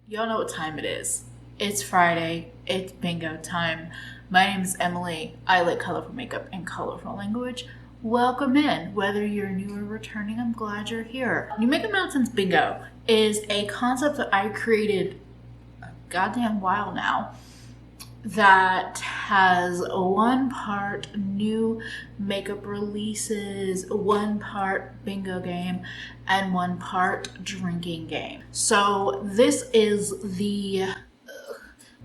Y'all know what time it is. It's Friday. It's bingo time. My name is Emily. I like colorful makeup and colorful language. Welcome in. Whether you're new or returning, I'm glad you're here. New Makeup Nonsense Bingo is a concept that I created a goddamn while now that has one part new makeup releases, one part bingo game, and one part drinking game. So this is the,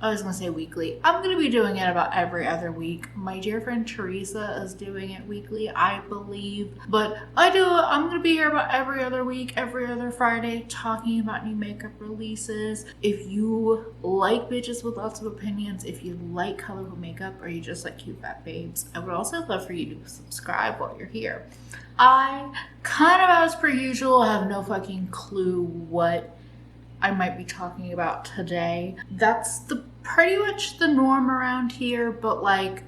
I was gonna say weekly. I'm gonna be doing it about every other week. My dear friend Teresa is doing it weekly, I believe. But I'm gonna be here about every other week, every other Friday, talking about new makeup releases. If you like bitches with lots of opinions, if you like colorful makeup, or you just like cute fat babes, I would also love for you to subscribe while you're here. I, kind of as per usual, have no fucking clue what I might be talking about today. That's pretty much the norm around here, but like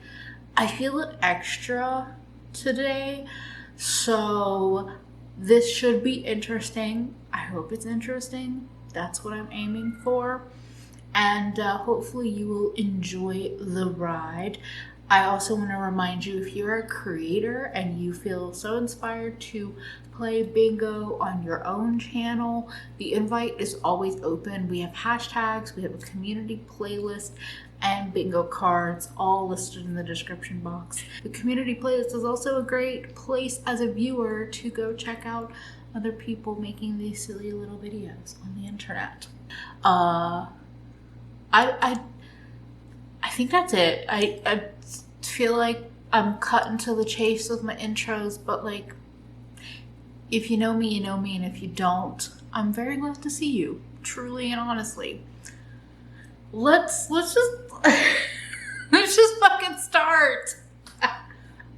I feel it extra today, so this should be interesting. I hope it's interesting. That's what I'm aiming for, and hopefully you will enjoy the ride. I also want to remind you, if you're a creator and you feel so inspired to play bingo on your own channel, the invite is always open. We have hashtags, we have a community playlist, and bingo cards all listed in the description box. The community playlist is also a great place as a viewer to go check out other people making these silly little videos on the internet. I think that's it. I feel like I'm cutting to the chase with my intros, but like, if you know me, you know me, and if you don't, I'm very glad to see you, truly and honestly. Let's just let's just fucking start.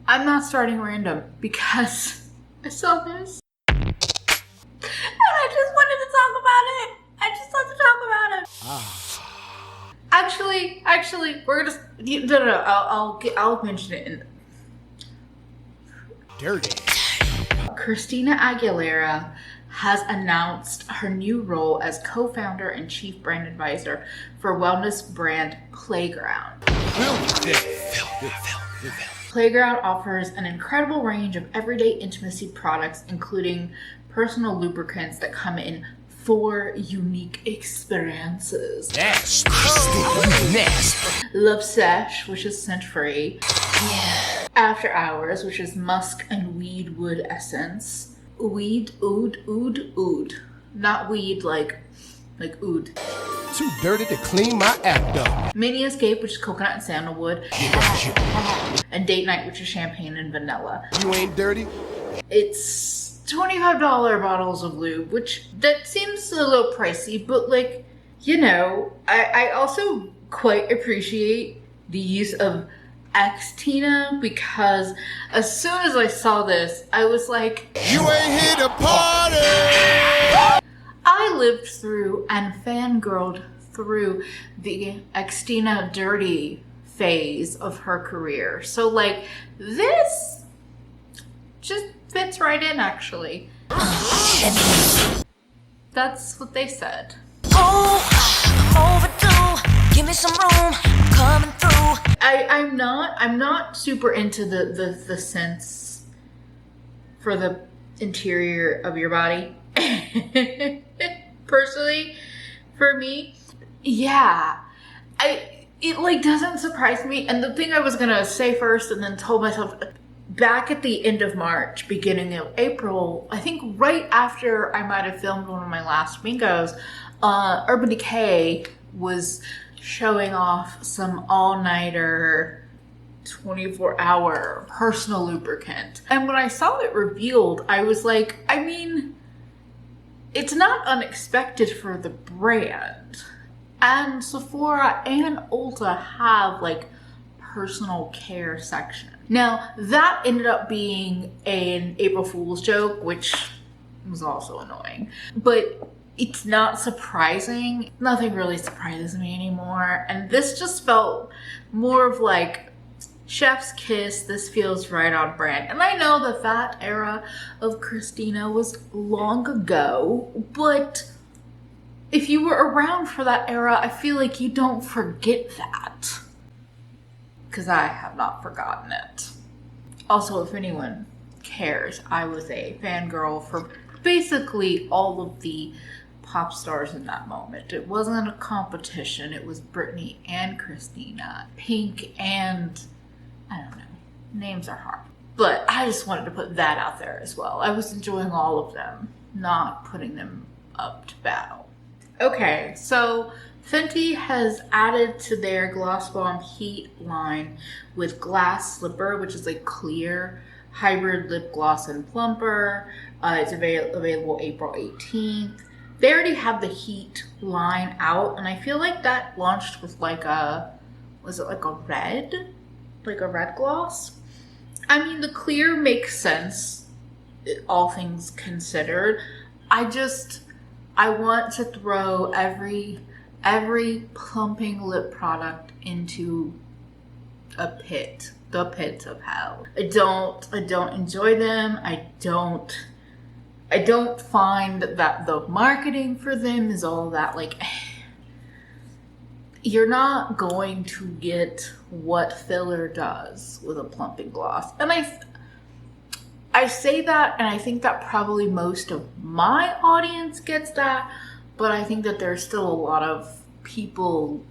I'm not starting random because I saw this and I just wanted to talk about it. I just want to talk about it. Actually, we're gonna. No. I'll mention it in. Dirrrty. Christina Aguilera has announced her new role as co-founder and chief brand advisor for wellness brand Playground. Playground offers an incredible range of everyday intimacy products, including personal lubricants that come in 4 unique experiences. Nasty. Love Sesh, which is scent-free. Yeah. After Hours, which is musk and weed wood essence. Weed, oud. Not weed like oud. Too dirty to clean my act up. Mini Escape, which is coconut and sandalwood. And Date Night, which is champagne and vanilla. You ain't dirty? It's $25 bottles of lube, which that seems a little pricey, but like, you know, I also quite appreciate the use of Tina, because as soon as I saw this, I was like, you ain't here to party! I lived through and fangirled through the Tina Dirrty phase of her career. So like, this just fits right in, actually. That's what they said. Oh, overdue. Give me some room. I'm coming through. I'm not super into the scents for the interior of your body. Personally, for me, yeah. It like doesn't surprise me. And the thing I was gonna say first and then told myself, back at the end of March, beginning of April, I think right after I might have filmed one of my last bingos, Urban Decay was showing off some all-nighter 24-hour personal lubricant. And when I saw it revealed, I was like, I mean, it's not unexpected for the brand. And Sephora and Ulta have like personal care section. Now, that ended up being an April Fool's joke, which was also annoying. But it's not surprising. Nothing really surprises me anymore. And this just felt more of like chef's kiss. This feels right on brand. And I know that era of Christina was long ago, but if you were around for that era, I feel like you don't forget that. Because I have not forgotten it. Also, if anyone cares, I was a fangirl for basically all of the pop stars in that moment. It wasn't a competition. It was Britney and Christina, Pink and, I don't know, names are hard. But I just wanted to put that out there as well. I was enjoying all of them, not putting them up to battle. Okay, so Fenty has added to their Gloss Bomb Heat line with Glass Slipper, which is a clear hybrid lip gloss and plumper. It's available April 18th. They already have the Heat line out, and I feel like that launched with like a, was it like a red? Like a red gloss? I mean, the clear makes sense, all things considered. I want to throw every plumping lip product into a pit, the pit of hell. I don't enjoy them. I don't find that the marketing for them is all that, like, you're not going to get what filler does with a plumping gloss. And I say that, and I think that probably most of my audience gets that, but I think that there's still a lot of people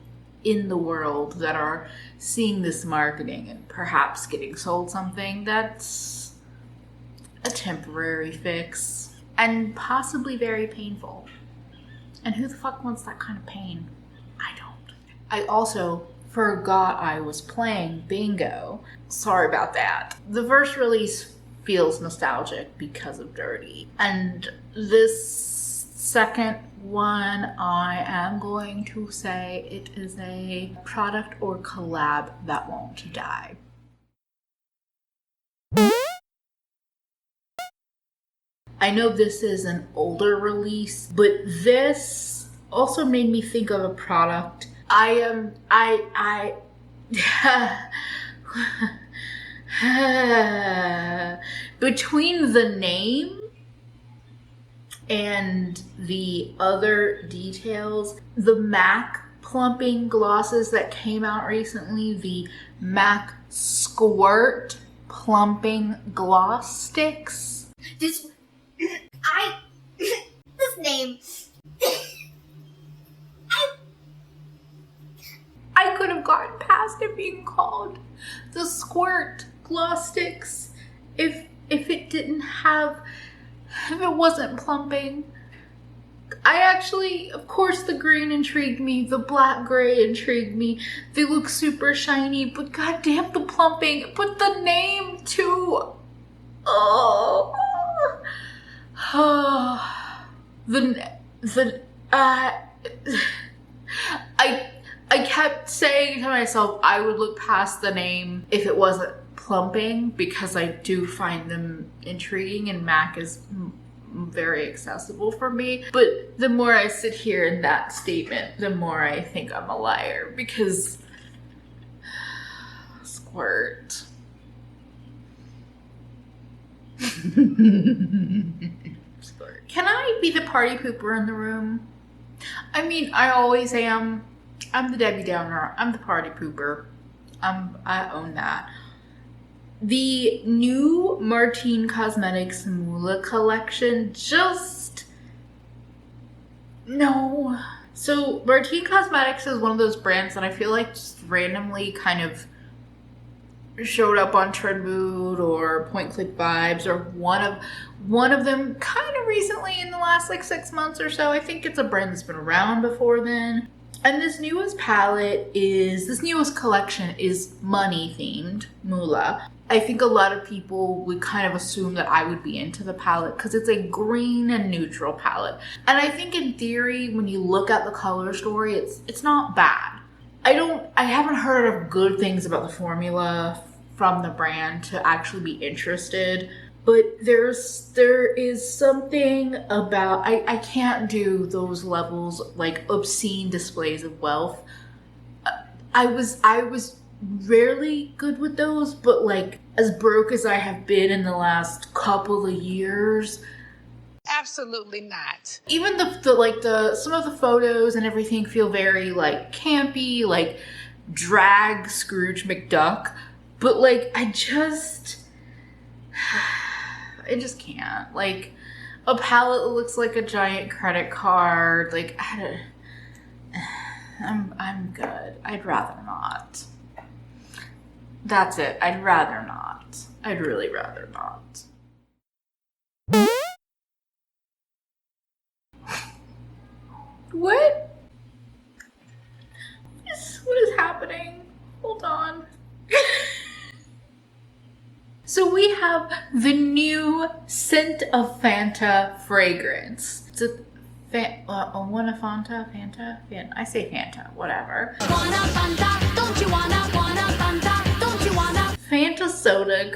in the world that are seeing this marketing and perhaps getting sold something that's a temporary fix and possibly very painful. And who the fuck wants that kind of pain? I don't. I also forgot I was playing bingo. Sorry about that. The first release feels nostalgic because of Dirrrty. And this second one, I am going to say it is a product or collab that won't die. I know this is an older release, but this also made me think of a product. Between the name and the other details, the MAC plumping glosses that came out recently, the MAC Squirt plumping gloss sticks. This name. I could have gotten past it being called the Squirt gloss sticks if it wasn't plumping. I actually, of course, the green intrigued me, the black gray intrigued me. They look super shiny, but goddamn the plumping. But the name too. I kept saying to myself I would look past the name if it wasn't plumping, because I do find them intriguing and MAC is very accessible for me. But the more I sit here in that statement, the more I think I'm a liar, because Squirt. Can I be the party pooper in the room? I mean, I always am. I'm the Debbie Downer. I'm the party pooper. I own that. The new Martine Cosmetics Mula collection no. So Martine Cosmetics is one of those brands that I feel like just randomly kind of showed up on Trend Mood or Point Click Vibes, or one of them kind of recently in the last like 6 months or so. I think it's a brand that's been around before then. And this newest collection is money themed, Mula. I think a lot of people would kind of assume that I would be into the palette because it's a green and neutral palette. And I think in theory, when you look at the color story, it's not bad. I haven't heard of good things about the formula from the brand to actually be interested. But there is something about, I can't do those levels, like obscene displays of wealth. I was rarely good with those, but like as broke as I have been in the last couple of years, Absolutely not. Even the some of the photos and everything feel very like campy, like drag Scrooge McDuck. But like I just can't. Like a palette that looks like a giant credit card. Like I'm good. I'd rather not. That's it. I'd rather not. I'd really rather not. What? What is happening? Hold on. So we have the new scent of Fanta fragrance. It's a Fanta? I say Fanta, whatever. Wanna Fanta? Don't you wanna Fanta? Don't you wanna? Fanta soda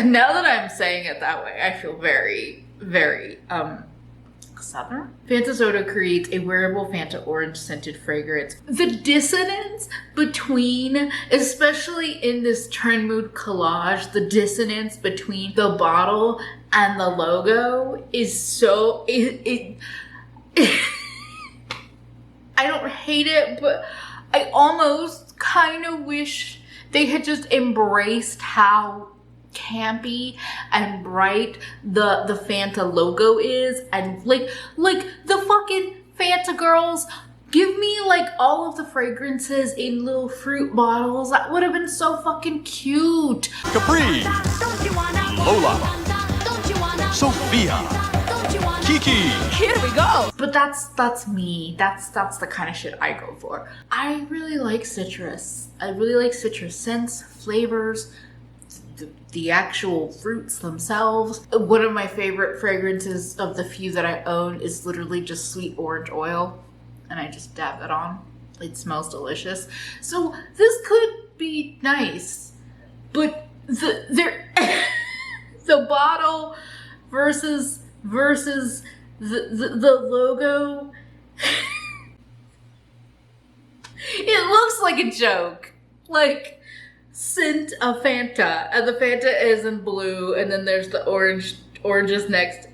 now that I'm saying it that way, I feel very, very, Southern? Fanta soda creates a wearable Fanta orange scented fragrance. The dissonance between, especially in this trend mood collage, the dissonance between the bottle and the logo is so, I don't hate it, but I almost kind of wish they had just embraced how campy and bright the Fanta logo is, and like the fucking Fanta girls, give me like all of the fragrances in little fruit bottles. That would have been so fucking cute. Capri, Lola, Sophia, Kiki. Here we go. But that's me. That's the kind of shit I go for. I really like citrus. I really like citrus scents, flavors, the actual fruits themselves. One of my favorite fragrances of the few that I own is literally just sweet orange oil, and I just dab that on. It smells delicious. So this could be nice, but the bottle versus the logo, it looks like a joke. Like, scent of Fanta, and the Fanta is in blue, and then there's the oranges next.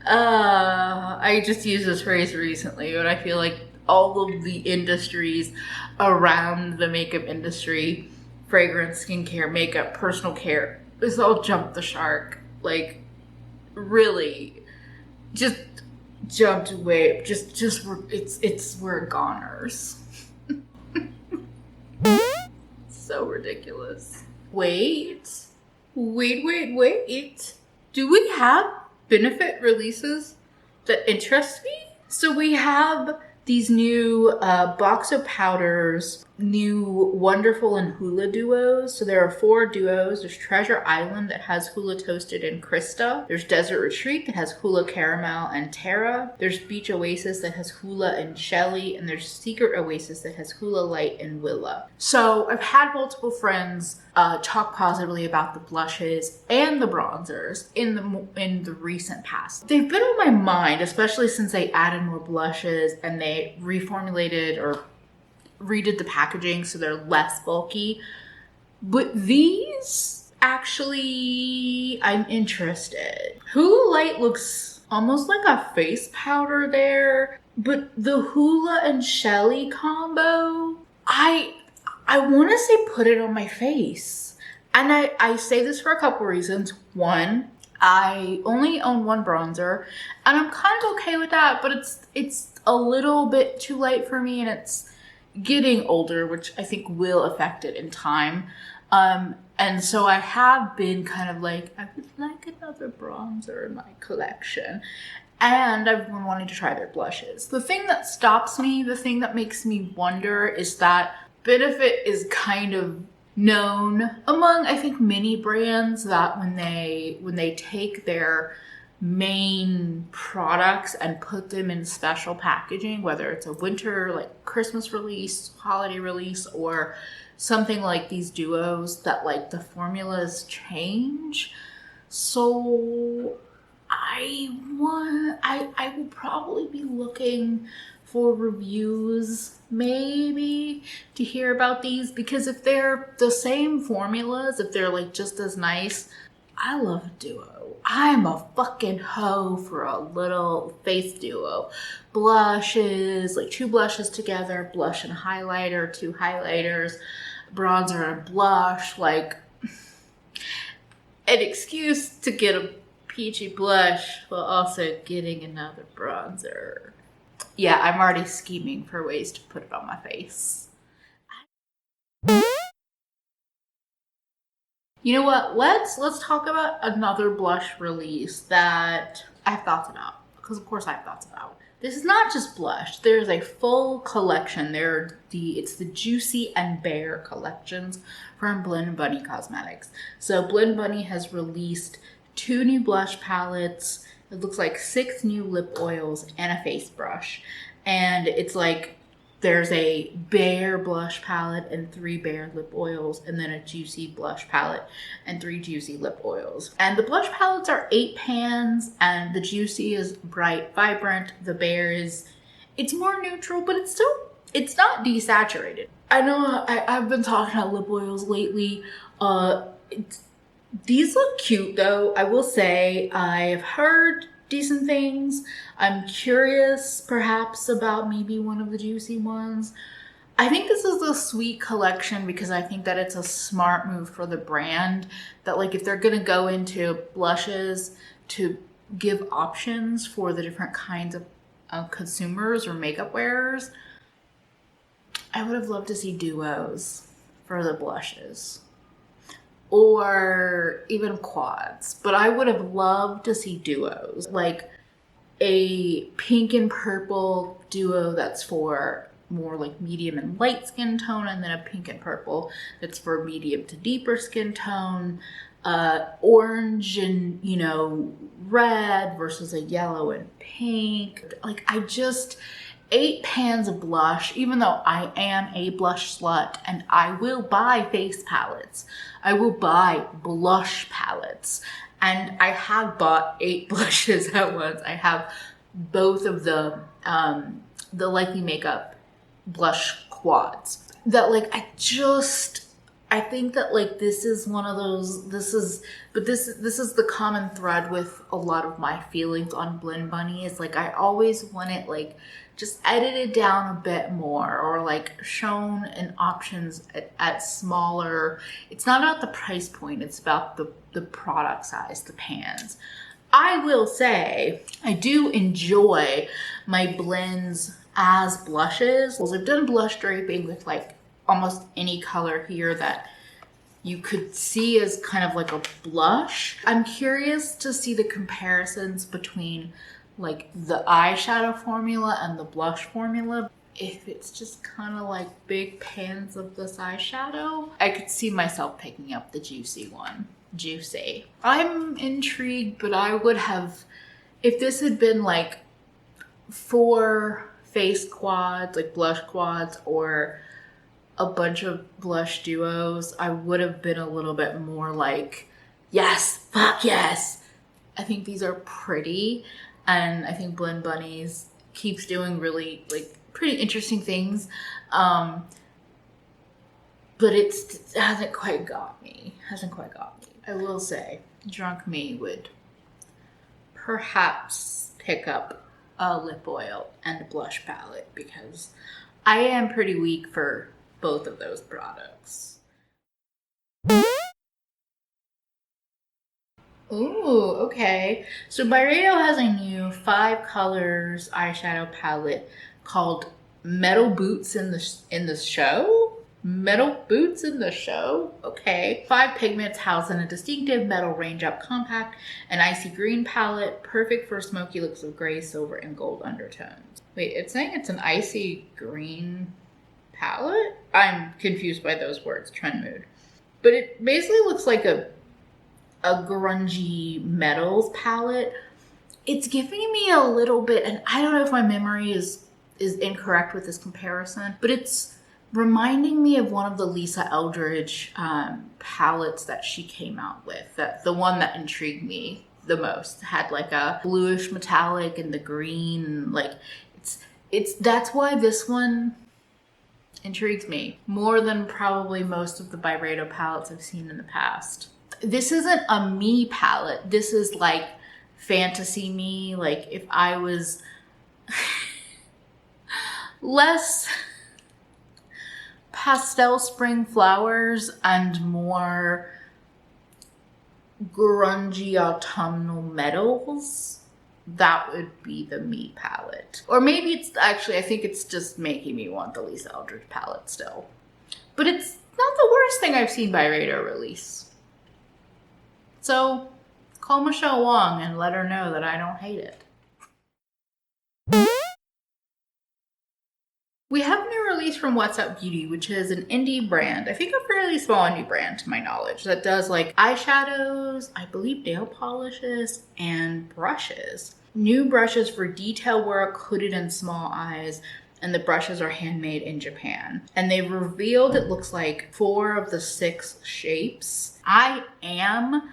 I just used this phrase recently, but I feel like all of the industries around the makeup industry, fragrance, skincare, makeup, personal care, it's all jumped the shark. Like, really, just jumped way, we're goners. So ridiculous. Wait. Do we have benefit releases that interest me? So we have these new Boxo powders, new Wonderful and Hula duos. So there are 4 duos. There's Treasure Island that has Hula Toasted and Krista. There's Desert Retreat that has Hula Caramel and Tara. There's Beach Oasis that has Hula and Shelly. And there's Secret Oasis that has Hula Light and Willa. So I've had multiple friends talk positively about the blushes and the bronzers in the recent past. They've been on my mind, especially since they added more blushes and they reformulated or redid the packaging so they're less bulky. But these, actually, I'm interested. Hula Light looks almost like a face powder there, but the Hula and Shelly combo, I want to say put it on my face. And I say this for a couple reasons. One, I only own one bronzer, and I'm kind of okay with that, but it's a little bit too light for me, and it's getting older, which I think will affect it in time. And so I have been kind of like, I would like another bronzer in my collection. And I've been wanting to try their blushes. The thing that stops me, the thing that makes me wonder, is that Benefit is kind of known among, I think, many brands that when they take their main products and put them in special packaging, whether it's a winter, like Christmas release, holiday release, or something like these duos, that like the formulas change. So I will probably be looking for reviews maybe to hear about these, because if they're the same formulas, if they're like just as nice, I love a duo. I'm a fucking hoe for a little face duo. Blushes, like 2 blushes together, blush and highlighter, 2 highlighters, bronzer and blush, like an excuse to get a peachy blush while also getting another bronzer. Yeah, I'm already scheming for ways to put it on my face. You know what? Let's talk about another blush release that I've thoughts about. Because of course I have thoughts about. This is not just blush. There's a full collection. It's the Juicy and Bare collections from Blend Bunny Cosmetics. So Blend Bunny has released 2 new blush palettes. It looks like 6 new lip oils and a face brush. And it's like there's a bare blush palette and 3 bare lip oils, and then a juicy blush palette and 3 juicy lip oils. And the blush palettes are 8 pans, and the juicy is bright, vibrant. The bare it's more neutral, but it's not desaturated. I know I've been talking about lip oils lately. These look cute though. I will say I've heard decent things. I'm curious perhaps about maybe one of the juicy ones. I think this is a sweet collection because I think that it's a smart move for the brand, that like if they're gonna go into blushes, to give options for the different kinds of consumers or makeup wearers. I would have loved to see duos for the blushes, or even quads, but I would have loved to see duos, like a pink and purple duo that's for more like medium and light skin tone, and then a pink and purple that's for medium to deeper skin tone, orange and red versus a yellow and pink. Like 8 pans of blush, even though I am a blush slut and I will buy face palettes. I will buy blush palettes. And I have bought 8 blushes at once. I have both of the Likely Makeup blush quads. That I think that like this is one of those, this is the common thread with a lot of my feelings on Blend Bunny, is like I always want it like just edited down a bit more, or like shown in options at smaller. It's not about the price point, it's about the product size, the pans. I will say I do enjoy my blends as blushes. I've done blush draping with like almost any color here that you could see as kind of like a blush. I'm curious to see the comparisons between like the eyeshadow formula and the blush formula. If it's just kind of like big pans of this eyeshadow, I could see myself picking up the juicy one. Juicy. I'm intrigued, but I would have, if this had been like 4 face quads, like blush quads, or a bunch of blush duos, I would have been a little bit more like, yes, fuck yes. I think these are pretty, and I think Blend Bunnies keeps doing really like pretty interesting things, but it hasn't quite got me. I will say, drunk me would perhaps pick up a lip oil and a blush palette, because I am pretty weak for both of those products. Ooh, okay. So Byredo has a new 5 colors eyeshadow palette called Metal Boots in the Show? Metal Boots in the Show? Okay. 5 pigments housed in a distinctive metal range-up compact and icy green palette, perfect for smoky looks of gray, silver, and gold undertones. Wait, it's saying it's an icy green palette? I'm confused by those words, trend mood. But it basically looks like a grungy metals palette. It's giving me a little bit, and I don't know if my memory is incorrect with this comparison, but it's reminding me of one of the Lisa Eldridge palettes that she came out with. The one that intrigued me the most had like a bluish metallic and the green, like that's why this one intrigues me more than probably most of the Byredo palettes I've seen in the past. this isn't a me palette. This is like fantasy me. Like if I was less pastel spring flowers and more grungy autumnal metals, that would be the me palette. Or maybe it's actually, I think it's just making me want the Lisa Eldridge palette still. But it's not the worst thing I've seen by Radar release. So call Michelle Wong and let her know that I don't hate it. We have a new release from What's Up Beauty, which is an indie brand. I think a fairly small indie brand to my knowledge that does like eyeshadows, I believe nail polishes, and brushes. New brushes for detail work, hooded and small eyes, and the brushes are handmade in Japan. And they've revealed, it looks like, 4 of the 6 shapes. I am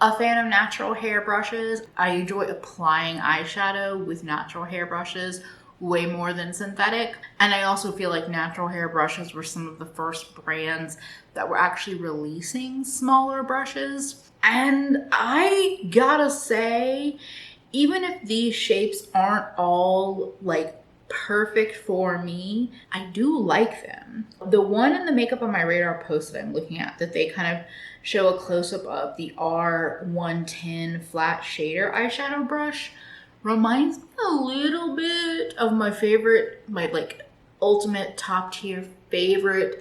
a fan of natural hair brushes. I enjoy applying eyeshadow with natural hair brushes way more than synthetic. And I also feel like natural hair brushes were some of the first brands that were actually releasing smaller brushes. And I gotta say, even if these shapes aren't all like perfect for me, I do like them. The one in the Makeup on My Radar post that I'm looking at, that they kind of show a close-up of the R110 flat shader eyeshadow brush, reminds me a little bit of my favorite, my like ultimate top tier favorite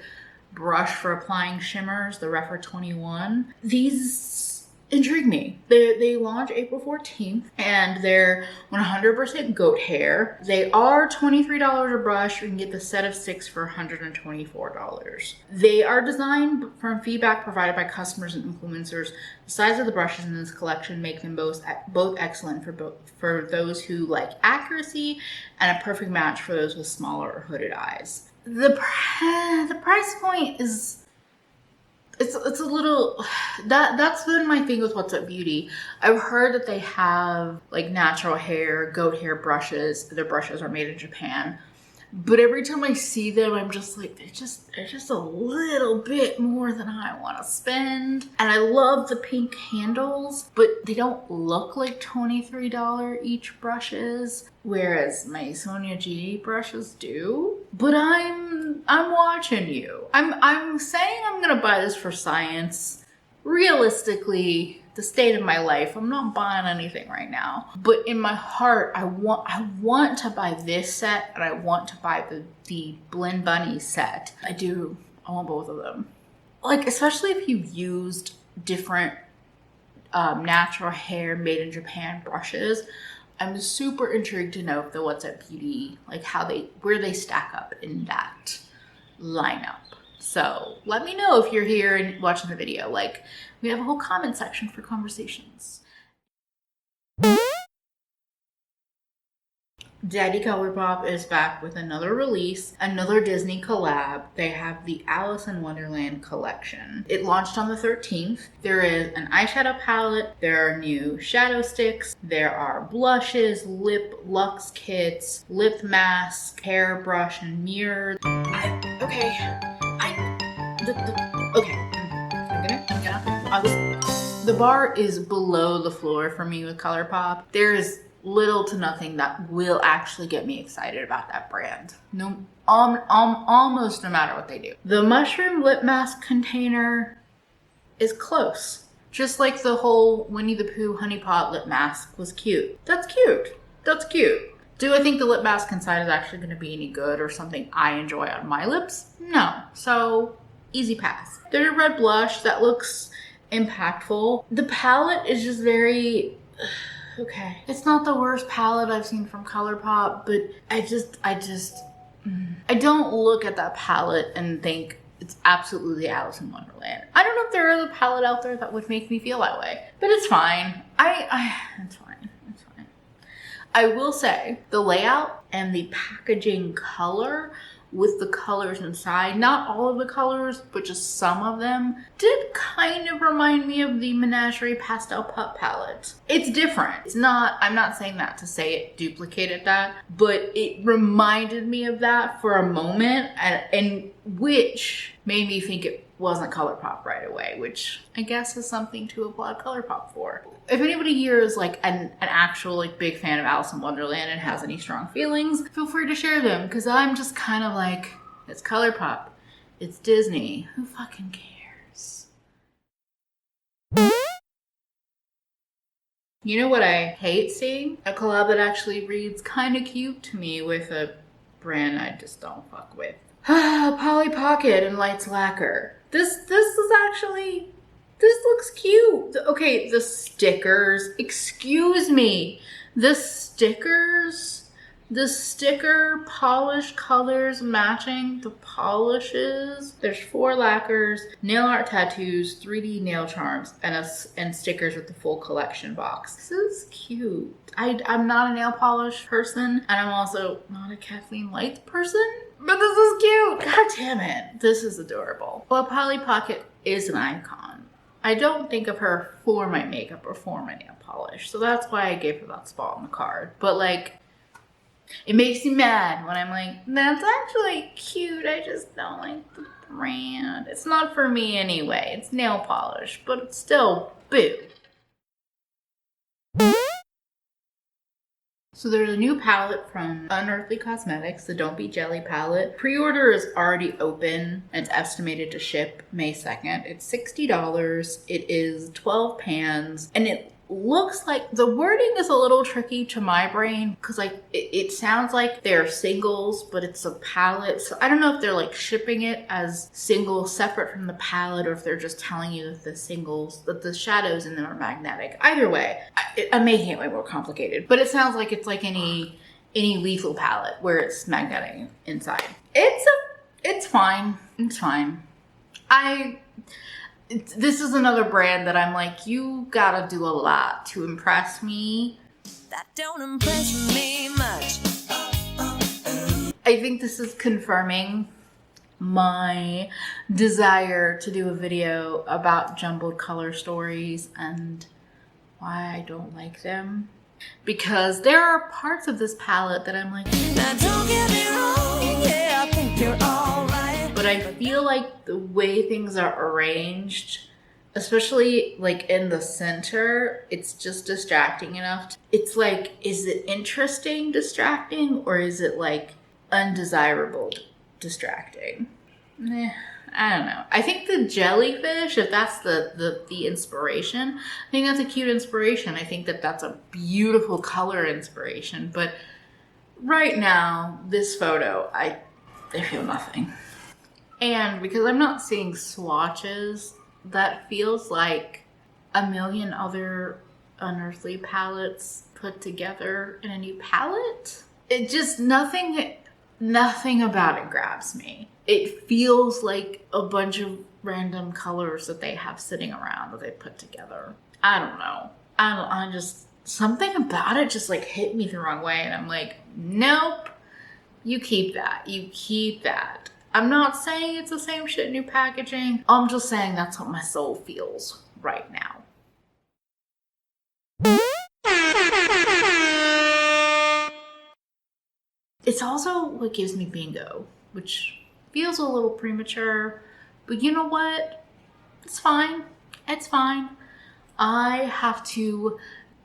brush for applying shimmers, the Refer 21. These intrigue me. They launch April 14th and they're 100% goat hair. They are $23 a brush. You can get the set of 6 for $124. They are designed from feedback provided by customers and influencers. The size of the brushes in this collection make them both excellent for those who like accuracy, and a perfect match for those with smaller or hooded eyes. The price point is, it's a little, that's been my thing with What's Up Beauty. I've heard that they have like natural hair, goat hair brushes. Their brushes are made in Japan. But every time I see them, I'm just like, they're just a little bit more than I want to spend. And I love the pink handles, but they don't look like $23 each brushes, whereas my Sonia G brushes do. But I'm watching you. I'm saying I'm gonna buy this for science. Realistically, the state of my life, I'm not buying anything right now. But in my heart, I want to buy this set, and I want to buy the Blend Bunny set. I want both of them. Like, especially if you've used different natural hair made in Japan brushes. I'm super intrigued to know if the What's Up Beauty, like where they stack up in that lineup. So let me know if you're here and watching the video. Like, we have a whole comment section for conversations. Daddy ColourPop is back with another release, another Disney collab. They have the Alice in Wonderland collection. It launched on the 13th. There is an eyeshadow palette, there are new shadow sticks, there are blushes, lip luxe kits, lip mask, hairbrush, and mirror. The bar is below the floor for me with ColourPop. There is little to nothing that will actually get me excited about that brand. No, almost no matter what they do. The mushroom lip mask container is close. Just like the whole Winnie the Pooh honey pot lip mask was cute. That's cute. That's cute. Do I think the lip mask inside is actually going to be any good or something I enjoy on my lips? No. So, easy pass. There's a red blush that looks impactful. The palette is just very... okay. It's not the worst palette I've seen from ColourPop, but I don't look at that palette and think it's absolutely Alice in Wonderland. I don't know if there is a palette out there that would make me feel that way, but it's fine. It's fine. It's fine. I will say the layout and the packaging color with the colors inside, not all of the colors, but just some of them, did kind of remind me of the Menagerie Pastel Pup palette. It's different. I'm not saying that to say it duplicated that, but it reminded me of that for a moment. And which made me think it wasn't ColourPop right away, which I guess is something to applaud ColourPop for. If anybody here is like an actual like big fan of Alice in Wonderland and has any strong feelings, feel free to share them, because I'm just kind of like, it's ColourPop, it's Disney, who fucking cares? You know what I hate seeing? A collab that actually reads kind of cute to me with a brand I just don't fuck with. Polly Pocket and Lights Lacquer. This is actually, this looks cute. Okay, the stickers, excuse me. The sticker polish colors matching the polishes. There's 4 lacquers, nail art tattoos, 3D nail charms, and stickers with the full collection box. This is cute. I'm not a nail polish person, and I'm also not a Kathleen Lights person, but this is cute. God damn it. This is adorable. Well, Polly Pocket is an icon. I don't think of her for my makeup or for my nail polish, so that's why I gave her that spot on the card. But like, it makes me mad when I'm like, that's actually cute, I just don't like the brand. It's not for me anyway. It's nail polish, but it's still boo. So there's a new palette from Unearthly Cosmetics, the Don't Be Jelly palette. Pre-order is already open and it's estimated to ship May 2nd. It's $60. It is 12 pans, and it looks like, the wording is a little tricky to my brain because like it sounds like they're singles, but it's a palette. So I don't know if they're like shipping it as singles separate from the palette, or if they're just telling you that the singles, that the shadows in them are magnetic. Either way, I'm making it way more complicated, but it sounds like it's like any Lethal palette where it's magnetic inside. It's fine. It's fine. This is another brand that I'm like, you gotta do a lot to impress me. That don't impress me much. I think this is confirming my desire to do a video about jumbled color stories and why I don't like them. Because there are parts of this palette that I'm like, Now don't get me wrong, yeah, I think you're alright. but I feel like the way things are arranged, especially like in the center, it's just distracting enough. It's like, is it interesting distracting, or is it like undesirable distracting? I don't know. I think the jellyfish, if that's the inspiration, I think that's a cute inspiration. I think that that's a beautiful color inspiration. But right now, this photo, I feel nothing. And because I'm not seeing swatches, that feels like a million other Unearthly palettes put together in a new palette. It just, nothing about it grabs me. It feels like a bunch of random colors that they have sitting around that they put together. I don't know. I just, something about it just like hit me the wrong way, and I'm like, nope, you keep that. You keep that. I'm not saying it's the same shit, new packaging. I'm just saying that's what my soul feels right now. It's also what gives me bingo, which feels a little premature, but you know what? It's fine. It's fine. I have to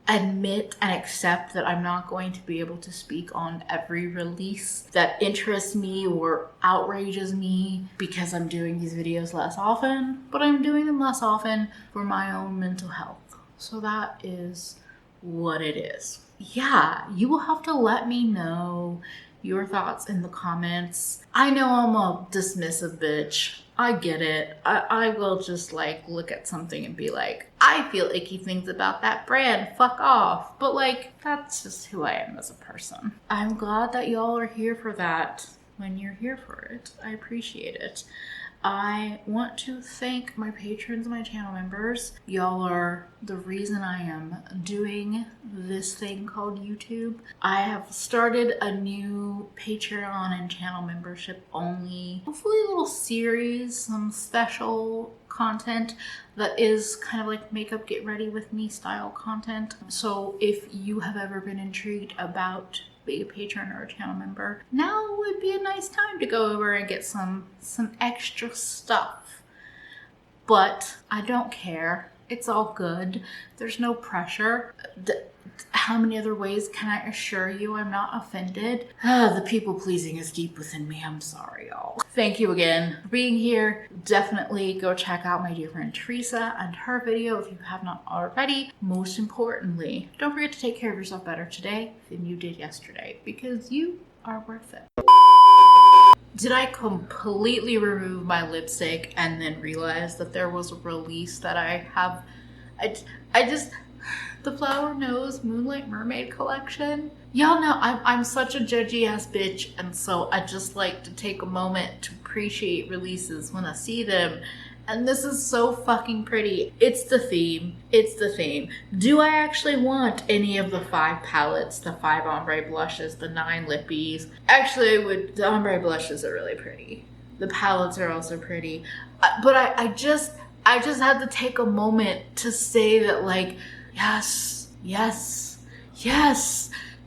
admit and accept that I'm not going to be able to speak on every release that interests me or outrages me because I'm doing these videos less often, but I'm doing them less often for my own mental health. So that is what it is. Yeah, you will have to let me know your thoughts in the comments. I know I'm a dismissive bitch. I get it. I will just like look at something and be like, I feel icky things about that brand, fuck off. But like, that's just who I am as a person. I'm glad that y'all are here for that when you're here for it. I appreciate it. I want to thank my patrons and my channel members. Y'all are the reason I am doing this thing called YouTube. I have started a new Patreon and channel membership only, hopefully a little series, some special content that is kind of like makeup get ready with me style content. So if you have ever been intrigued about being a patron or a channel member, now would be a nice time to go over and get some extra stuff. But I don't care. It's all good. There's no pressure. How many other ways can I assure you I'm not offended? The people pleasing is deep within me. I'm sorry, y'all. Thank you again for being here. Definitely go check out my dear friend Teresa and her video if you have not already. Most importantly, don't forget to take care of yourself better today than you did yesterday, because you are worth it. Did I completely remove my lipstick and then realize that there was a release that I have? I just, the Flower Nose Moonlight Mermaid collection. Y'all know I'm such a judgy ass bitch, and so I just like to take a moment to appreciate releases when I see them. And this is so fucking pretty. It's the theme. It's the theme. Do I actually want any of the 5 palettes, the 5 ombre blushes, the 9 lippies? Actually, the ombre blushes are really pretty. The palettes are also pretty. But I just had to take a moment to say that, like, yes,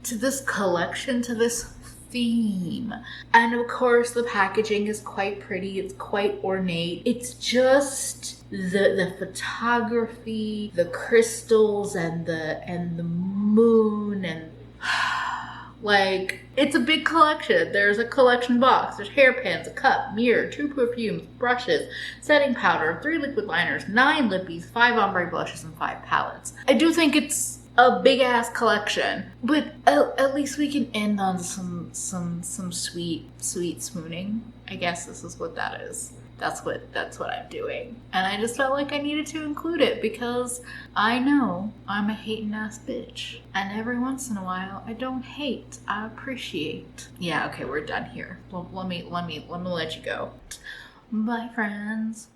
to this collection, to this theme. And of course the packaging is quite pretty, it's quite ornate. It's just the photography, the crystals and the moon, and like, it's a big collection. There's a collection box, there's hairpins, a cup, mirror, 2 perfumes, brushes, setting powder, 3 liquid liners, 9 lippies, 5 ombre blushes, and 5 palettes. I do think it's a big ass collection, but at least we can end on some sweet swooning. I guess this is what that is. That's what I'm doing. And I just felt like I needed to include it because I know I'm a hating ass bitch. And every once in a while, I don't hate, I appreciate. Yeah, okay, we're done here. Well, let me let you go. Bye, friends.